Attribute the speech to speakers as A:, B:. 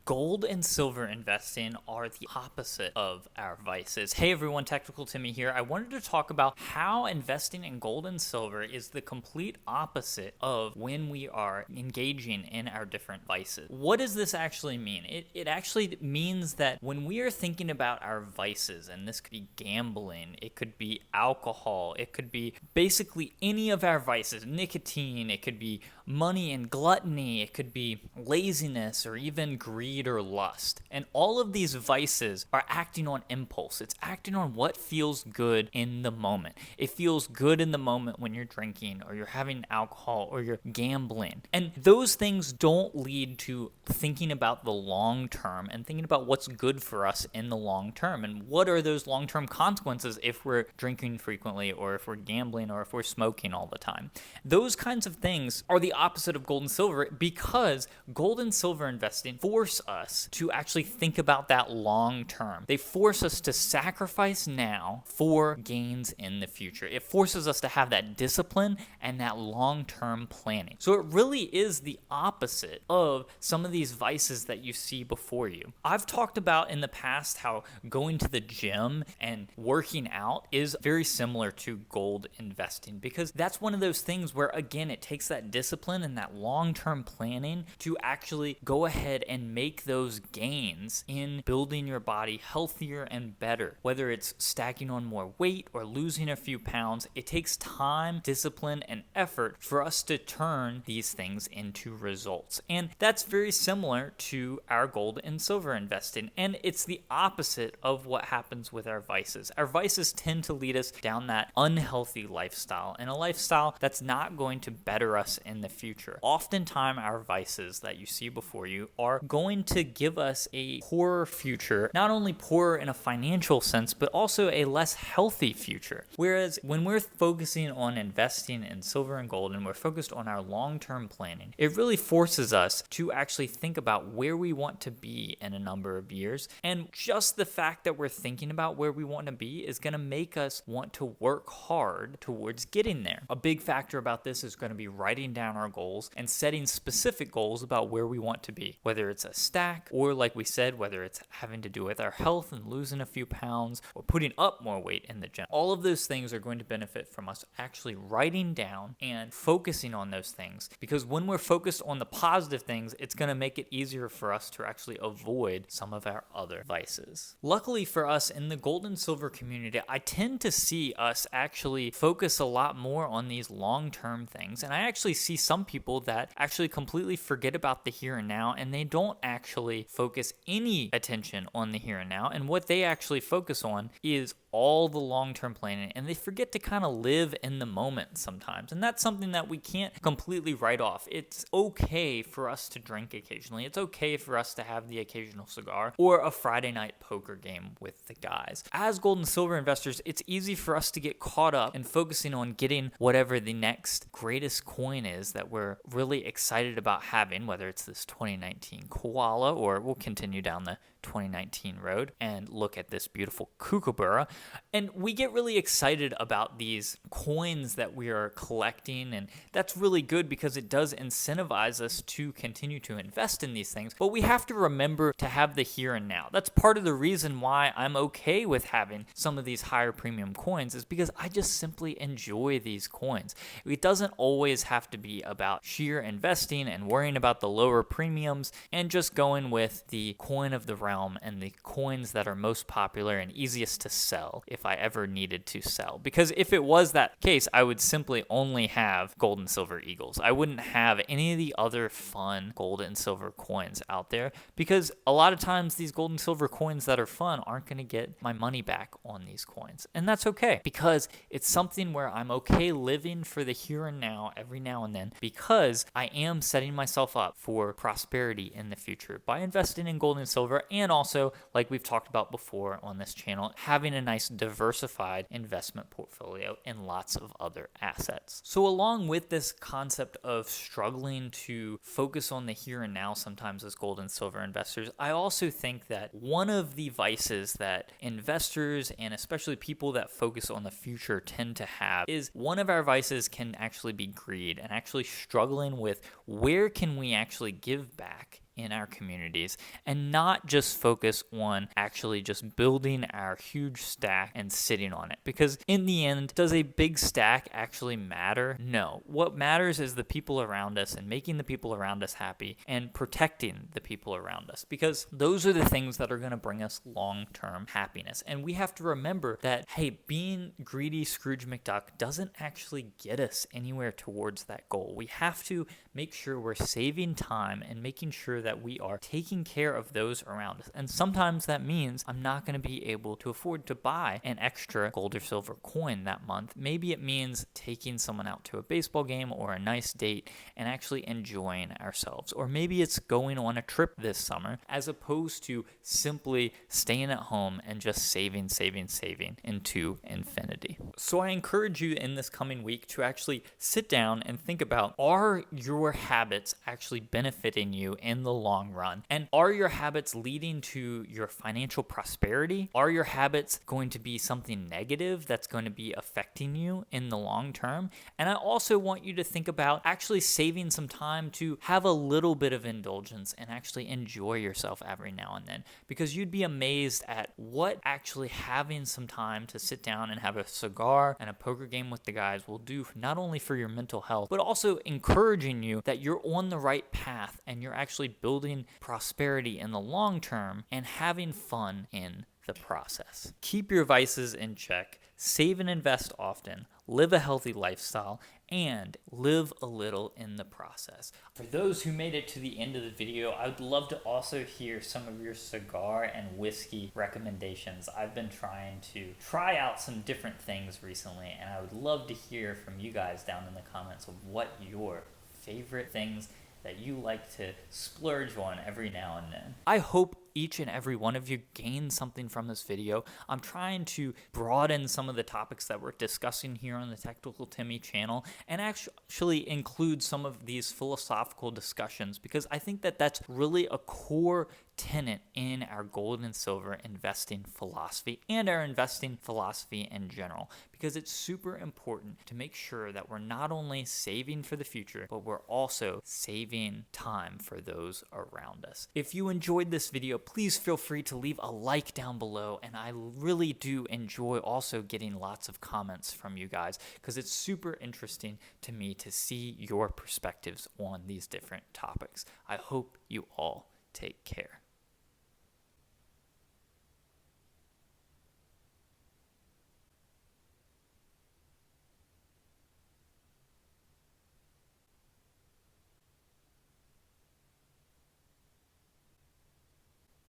A: Gold and silver investing are the opposite of our vices. Hey everyone, Technical Timmy here. I wanted to talk about how investing in gold and silver is the complete opposite of when we are engaging in our different vices. What does this actually mean? It actually means that when we are thinking about our vices, and this could be gambling, it could be alcohol, it could be basically any of our vices, nicotine, it could be money and gluttony, it could be laziness or even greed or lust. And all of these vices are acting on impulse. It's acting on what feels good in the moment. It feels good in the moment when you're drinking or you're having alcohol or you're gambling. And those things don't lead to thinking about the long term and thinking about what's good for us in the long term. And what are those long term consequences if we're drinking frequently or if we're gambling or if we're smoking all the time. Those kinds of things are the opposite of gold and silver because gold and silver investing force us to actually think about that long term. They force us to sacrifice now for gains in the future. It forces us to have that discipline and that long term planning. So it really is the opposite of some of these vices that you see before you. I've talked about in the past how going to the gym and working out is very similar to gold investing because that's one of those things where, again, it takes that discipline and that long-term planning to actually go ahead and make those gains in building your body healthier and better. Whether it's stacking on more weight or losing a few pounds, it takes time, discipline, and effort for us to turn these things into results. And that's very similar to our gold and silver investing. And it's the opposite of what happens with our vices. Our vices tend to lead us down that unhealthy lifestyle and a lifestyle that's not going to better us in the future. Oftentimes, our vices that you see before you are going to give us a poorer future, not only poorer in a financial sense, but also a less healthy future. Whereas when we're focusing on investing in silver and gold and we're focused on our long-term planning, it really forces us to actually think about where we want to be in a number of years. And just the fact that we're thinking about where we want to be is going to make us want to work hard towards getting there. A big factor about this is going to be writing down our goals and setting specific goals about where we want to be, whether it's a stack or, like we said, whether it's having to do with our health and losing a few pounds or putting up more weight in the gym. All of those things are going to benefit from us actually writing down and focusing on those things, because when we're focused on the positive things, it's going to make it easier for us to actually avoid some of our other vices. Luckily for us in the gold and silver community, I tend to see us actually focus a lot more on these long-term things. And I actually see some people that actually completely forget about the here and now, and they don't actually focus any attention on the here and now. And what they actually focus on is all the long-term planning, and they forget to kind of live in the moment sometimes. And that's something that we can't completely write off. It's okay for us to drink occasionally. It's okay for us to have the occasional cigar or a Friday night poker game with the guys. As gold and silver investors, it's easy for us to get caught up in focusing on getting whatever the next greatest coin is that we're really excited about having, whether it's this 2019 koala, or we'll continue down the 2019 road and look at this beautiful kookaburra. And we get really excited about these coins that we are collecting, and that's really good because it does incentivize us to continue to invest in these things. But we have to remember to have the here and now. That's part of the reason why I'm okay with having some of these higher premium coins, is because I just simply enjoy these coins. It doesn't always have to be about sheer investing and worrying about the lower premiums and just going with the coin of the realm and the coins that are most popular and easiest to sell if I ever needed to sell. Because if it was that case, I would simply only have gold and silver eagles. I wouldn't have any of the other fun gold and silver coins out there, because a lot of times these gold and silver coins that are fun aren't going to get my money back on these coins. And that's okay, because it's something where I'm okay living for the here and now every now and then, because I am setting myself up for prosperity in the future by investing in gold and silver, and also, like we've talked about before on this channel, having a nice diversified investment portfolio in lots of other assets. So along with this concept of struggling to focus on the here and now sometimes as gold and silver investors, I also think that one of the vices that investors and especially people that focus on the future tend to have is, one of our vices can actually be greed, and actually struggling with where can we actually give back in our communities and not just focus on actually just building our huge stack and sitting on it. Because in the end, does a big stack actually matter? No. What matters is the people around us and making the people around us happy and protecting the people around us, because those are the things that are going to bring us long-term happiness. And we have to remember that, hey, being greedy Scrooge McDuck doesn't actually get us anywhere towards that goal. We have to make sure we're saving time and making sure that we are taking care of those around us. And sometimes that means I'm not going to be able to afford to buy an extra gold or silver coin that month. Maybe it means taking someone out to a baseball game or a nice date and actually enjoying ourselves. Or maybe it's going on a trip this summer as opposed to simply staying at home and just saving into infinity. So I encourage you in this coming week to actually sit down and think about, are your habits actually benefiting you in the long run? And are your habits leading to your financial prosperity? Are your habits going to be something negative that's going to be affecting you in the long term? And I also want you to think about actually saving some time to have a little bit of indulgence and actually enjoy yourself every now and then, because you'd be amazed at what actually having some time to sit down and have a cigar and a poker game with the guys will do, not only for your mental health, but also encouraging you that you're on the right path and you're actually building prosperity in the long term and having fun in the process. Keep your vices in check, save and invest often, live a healthy lifestyle, and live a little in the process. For those who made it to the end of the video, I would love to also hear some of your cigar and whiskey recommendations. I've been trying to try out some different things recently, and I would love to hear from you guys down in the comments of what your favorite things that you like to splurge on every now and then. I hope each and every one of you gain something from this video. I'm trying to broaden some of the topics that we're discussing here on the Technical Timmy channel and actually include some of these philosophical discussions, because I think that that's really a core tenet in our gold and silver investing philosophy and our investing philosophy in general, because it's super important to make sure that we're not only saving for the future, but we're also saving time for those around us. If you enjoyed this video, please feel free to leave a like down below, and I really do enjoy also getting lots of comments from you guys, because it's super interesting to me to see your perspectives on these different topics. I hope you all take care.